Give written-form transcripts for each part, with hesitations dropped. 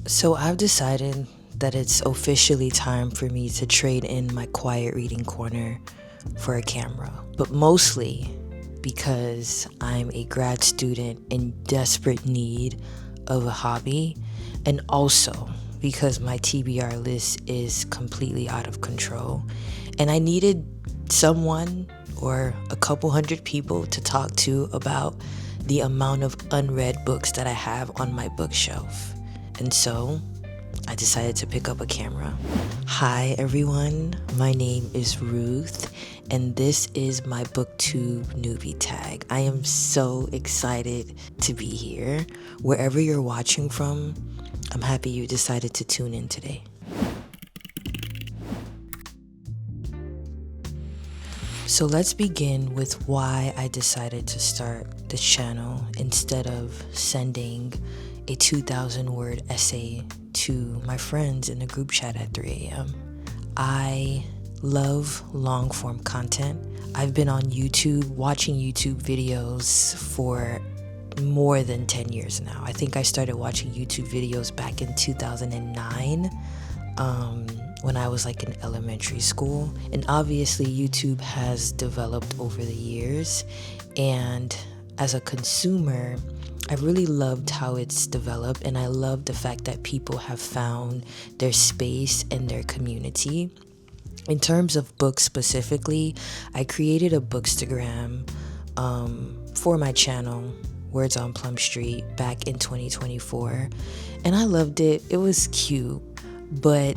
So I've decided that it's officially time for me to trade in my quiet reading corner for a camera, but mostly because I'm a grad student in desperate need of a hobby, and also because my TBR list is completely out of control and I needed someone or a couple hundred people to talk to about the amount of unread books that I have on my bookshelf. And so I decided to pick up a camera. Hi everyone, my name is Ruth and this is my BookTube Newbie Tag. I am so excited to be here. Wherever you're watching from, I'm happy you decided to tune in today. So let's begin with why I decided to start this channel instead of sending a 2,000 word essay to my friends in the group chat at 3 a.m. I love long form content. I've been on YouTube, watching YouTube videos for more than 10 years now. I think I started watching YouTube videos back in 2009. When I was in elementary school. And obviously YouTube has developed over the years, and as a consumer I've really loved how it's developed, and I love the fact that people have found their space and their community. In terms of books specifically, I created a Bookstagram for my channel, Words on Plum Street, back in 2024, and I loved it. It was cute, but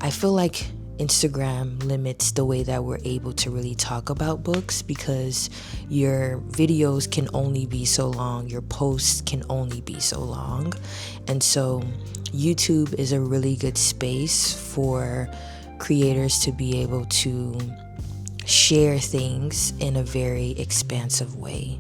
I feel like Instagram limits the way that we're able to really talk about books because your videos can only be so long, your posts can only be so long. And so YouTube is a really good space for creators to be able to share things in a very expansive way.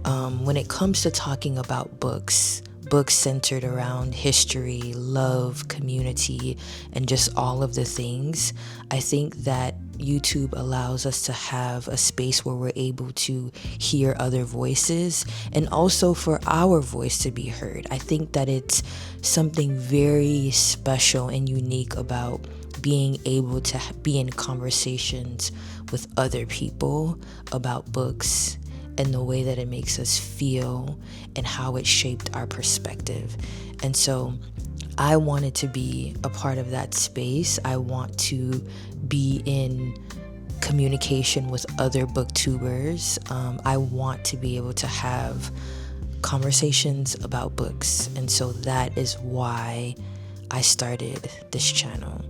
When it comes to talking about books centered around history, love, community, and just all of the things, I think that YouTube allows us to have a space where we're able to hear other voices and also for our voice to be heard. I think that it's something very special and unique about being able to be in conversations with other people about books and the way that it makes us feel and how it shaped our perspective. And so I wanted to be a part of that space. I want to be in communication with other booktubers. I want to be able to have conversations about books. And so that is why I started this channel.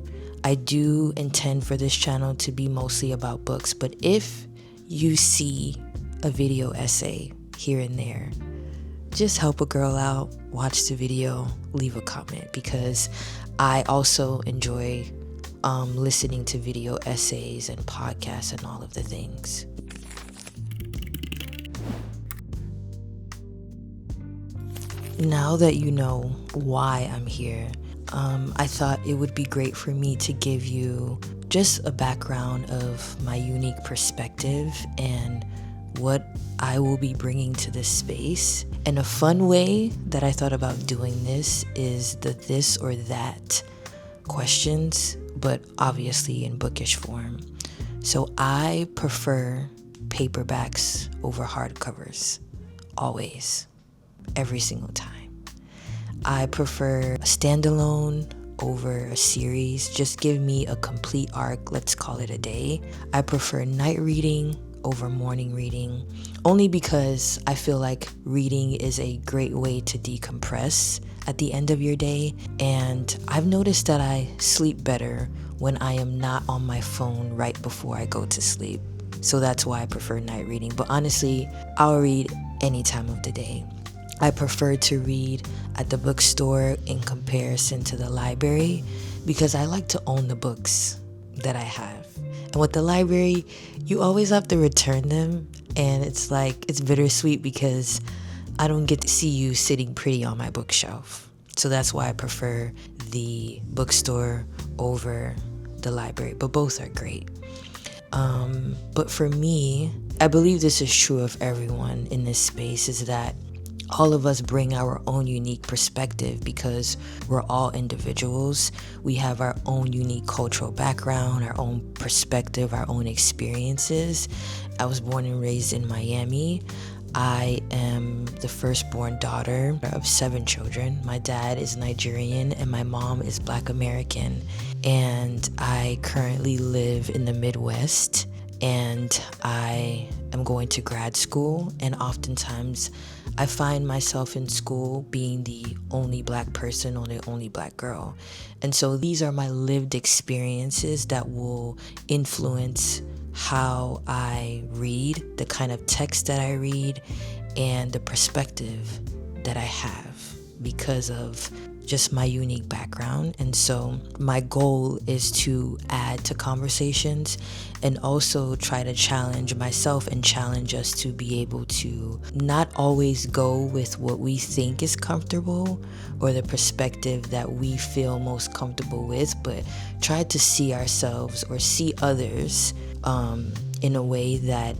I do intend for this channel to be mostly about books, but if you see a video essay here and there, just help a girl out, watch the video, leave a comment, because I also enjoy listening to video essays and podcasts and all of the things. Now that you know why I'm here, I thought it would be great for me to give you just a background of my unique perspective and what I will be bringing to this space. And a fun way that I thought about doing this is the this or that questions, but obviously in bookish form. So I prefer paperbacks over hardcovers, always, every single time. I prefer a standalone over a series. Just give me a complete arc, let's call it a day. I prefer night reading over morning reading, only because I feel like reading is a great way to decompress at the end of your day, and I've noticed that I sleep better when I am not on my phone right before I go to sleep. So that's why I prefer night reading, but honestly, I'll read any time of the day. I prefer to read at the bookstore in comparison to the library because I like to own the books that I have. And with the library, you always have to return them, and it's bittersweet because I don't get to see you sitting pretty on my bookshelf. So that's why I prefer the bookstore over the library, but both are great. But for me, I believe this is true of everyone in this space, is that all of us bring our own unique perspective because we're all individuals. We have our own unique cultural background, our own perspective, our own experiences. I was born and raised in Miami. I am the firstborn daughter of 7 children. My dad is Nigerian and my mom is Black American. And I currently live in the Midwest, and I am going to grad school, and oftentimes I find myself in school being the only Black person or the only Black girl. And so these are my lived experiences that will influence how I read, the kind of text that I read, and the perspective that I have because of just my unique background. And so my goal is to add to conversations and also try to challenge myself and challenge us to be able to not always go with what we think is comfortable or the perspective that we feel most comfortable with, but try to see ourselves or see others in a way that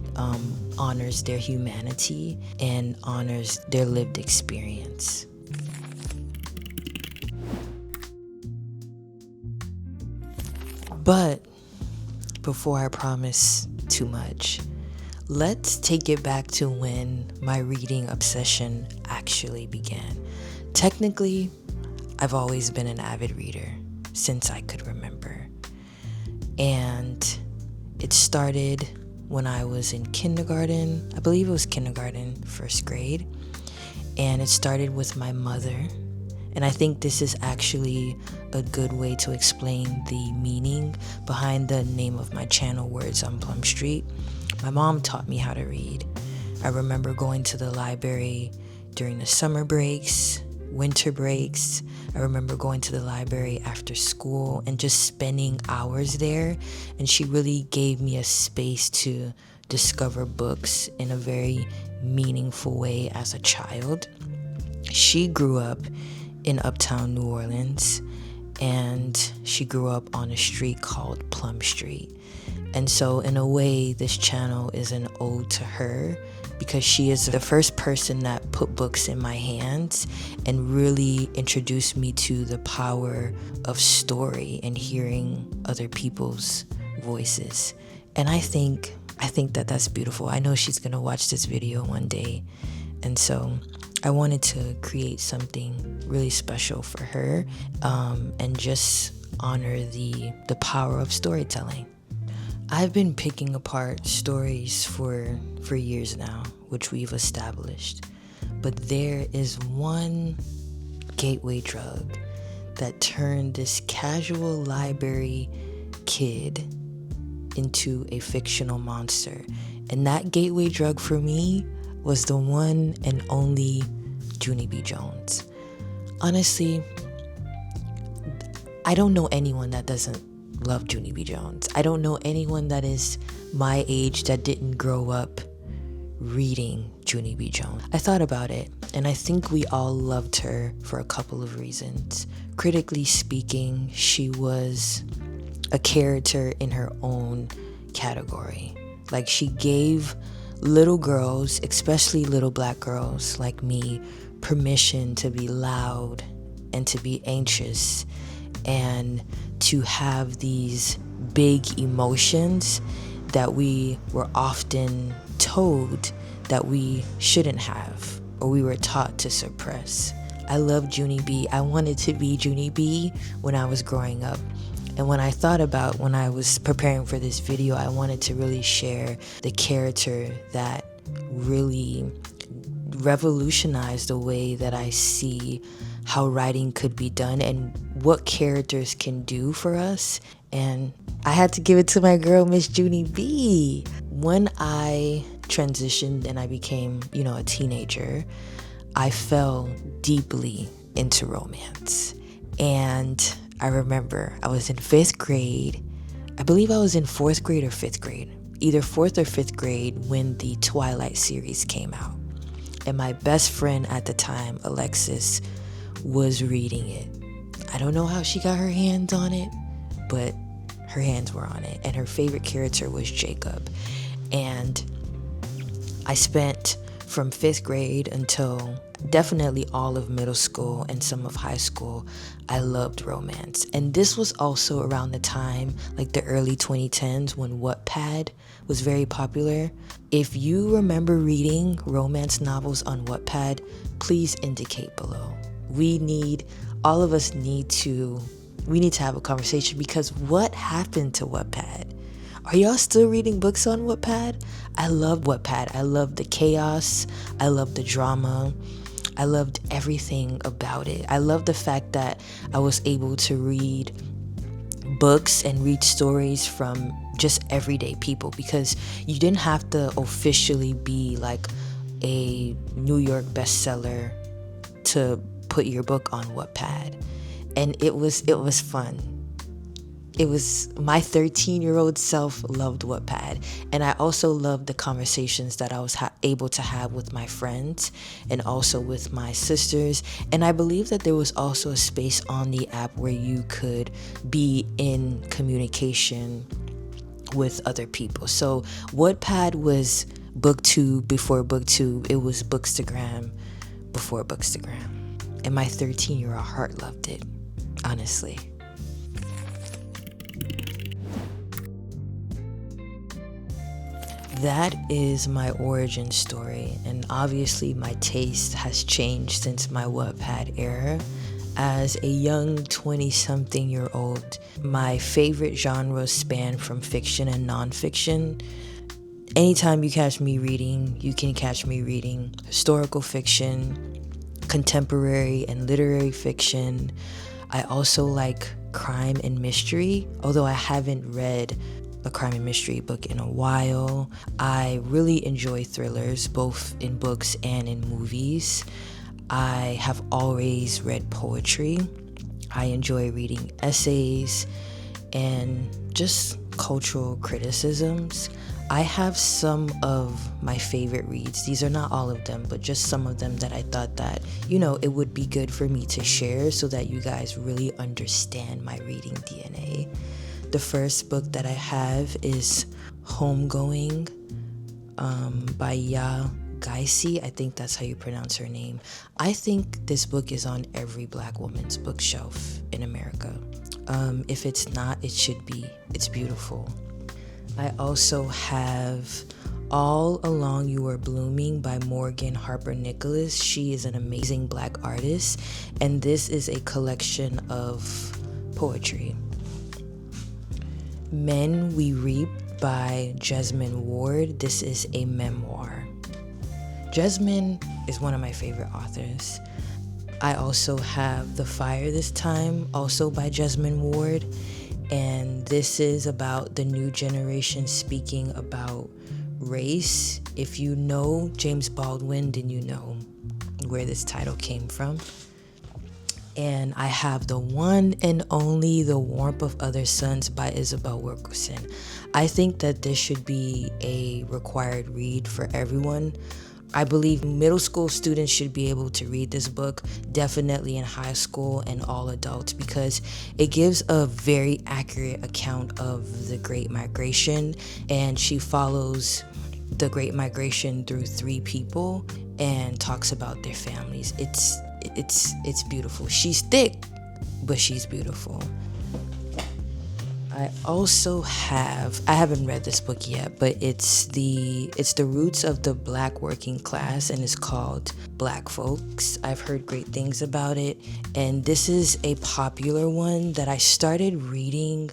honors their humanity and honors their lived experience. But before I promise too much, let's take it back to when my reading obsession actually began. Technically, I've always been an avid reader since I could remember. And it started when I was in kindergarten. I believe it was kindergarten, 1st grade. And it started with my mother. And I think this is actually a good way to explain the meaning behind the name of my channel, Words on Plum Street. My mom taught me how to read. I remember going to the library during the summer breaks, winter breaks. I remember going to the library after school and just spending hours there. And she really gave me a space to discover books in a very meaningful way as a child. She grew up in uptown New Orleans, and she grew up on a street called Plum Street. And so in a way, this channel is an ode to her because she is the first person that put books in my hands and really introduced me to the power of story and hearing other people's voices. And I think that that's beautiful. I know she's gonna watch this video one day. And so I wanted to create something really special for her and just honor the power of storytelling. I've been picking apart stories for years now, which we've established. But there is one gateway drug that turned this casual library kid into a fictional monster. And that gateway drug for me was the one and only Junie B. Jones. Honestly, I don't know anyone that doesn't love Junie B. Jones. I don't know anyone that is my age that didn't grow up reading Junie B. Jones. I thought about it, and I think we all loved her for a couple of reasons. Critically speaking, she was a character in her own category. Like, she gave little girls, especially little Black girls like me, permission to be loud and to be anxious and to have these big emotions that we were often told that we shouldn't have or we were taught to suppress. I love Junie B. I wanted to be Junie B when I was growing up. And when I thought about when I was preparing for this video, I wanted to really share the character that really revolutionized the way that I see how writing could be done and what characters can do for us. And I had to give it to my girl, Miss Junie B. When I transitioned and I became, a teenager, I fell deeply into romance. And I remember I was in 5th grade. I believe I was in 4th grade or 5th grade. Either 4th or 5th grade when the Twilight series came out. And my best friend at the time, Alexis, was reading it. I don't know how she got her hands on it, but her hands were on it. And her favorite character was Jacob. And I spent from 5th grade until definitely all of middle school and some of high school, I loved romance. And this was also around the time, like the early 2010s, when Wattpad was very popular. If you remember reading romance novels on Wattpad, please indicate below. All of us need to have a conversation, because what happened to Wattpad? Are y'all still reading books on Wattpad? I love Wattpad. I love the chaos. I love the drama. I loved everything about it. I love the fact that I was able to read books and read stories from just everyday people, because you didn't have to officially be like a New York bestseller to put your book on Wattpad. And it was fun. My 13-year-old self loved Wattpad. And I also loved the conversations that I was able to have with my friends and also with my sisters. And I believe that there was also a space on the app where you could be in communication with other people. So Wattpad was BookTube before BookTube. It was Bookstagram before Bookstagram. And my 13-year-old heart loved it, honestly. That is my origin story, and obviously my taste has changed since my Wattpad era. As a young 20-something-year-old, my favorite genres span from fiction and nonfiction. Anytime you catch me reading, you can catch me reading historical fiction, contemporary and literary fiction. I also like crime and mystery, although I haven't read a crime and mystery book in a while. I really enjoy thrillers, both in books and in movies. I have always read poetry. I enjoy reading essays and just cultural criticisms. I have some of my favorite reads. These are not all of them, but just some of them that I thought that, it would be good for me to share so that you guys really understand my reading DNA. The first book that I have is Homegoing by Ya Gaisi. I think that's how you pronounce her name. I think this book is on every Black woman's bookshelf in America. If it's not, it should be. It's beautiful. I also have All Along You Are Blooming by Morgan Harper Nicholas. She is an amazing Black artist, and this is a collection of poetry. Men We Reap by Jesmyn Ward. This is a memoir. Jesmyn is one of my favorite authors. I also have The Fire This Time, also by Jesmyn Ward. And this is about the new generation speaking about race. If you know James Baldwin, then you know where this title came from. And I have the one and only The Warmth of Other Suns by Isabel Wilkerson. I think that this should be a required read for everyone. I believe middle school students should be able to read this book, definitely in high school and all adults, because it gives a very accurate account of the Great Migration, and she follows the Great Migration through 3 people and talks about their families. It's beautiful. She's thick, but she's beautiful. I haven't read this book yet, but it's the roots of the Black working class, and it's called Black Folks. I've heard great things about it, and this is a popular one that I started reading,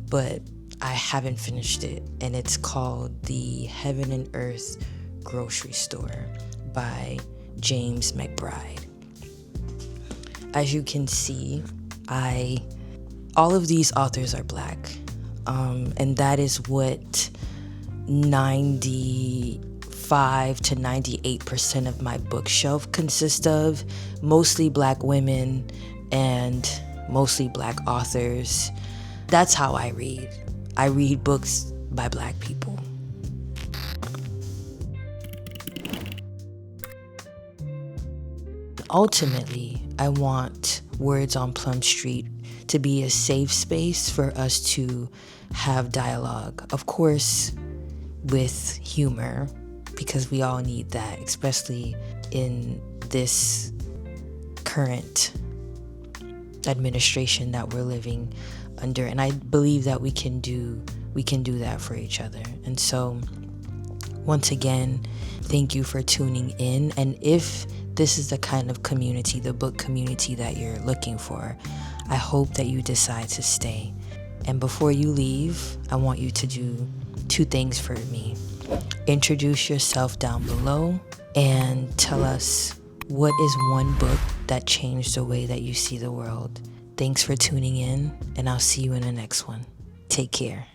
but I haven't finished it, and it's called The Heaven and Earth Grocery Store by James McBride. As you can see, all of these authors are Black, and that is what 95 to 98% of my bookshelf consists of. Mostly Black women and mostly Black authors. That's how I read. I read books by Black people. Ultimately, I want Words on Plum Street to be a safe space for us to have dialogue. Of course, with humor, because we all need that, especially in this current administration that we're living under. And I believe that we can do that for each other. And so once again, thank you for tuning in. And if this is the kind of community, the book community that you're looking for, I hope that you decide to stay. And before you leave, I want you to do 2 things for me. Introduce yourself down below and tell us, what is one book that changed the way that you see the world? Thanks for tuning in, and I'll see you in the next one. Take care.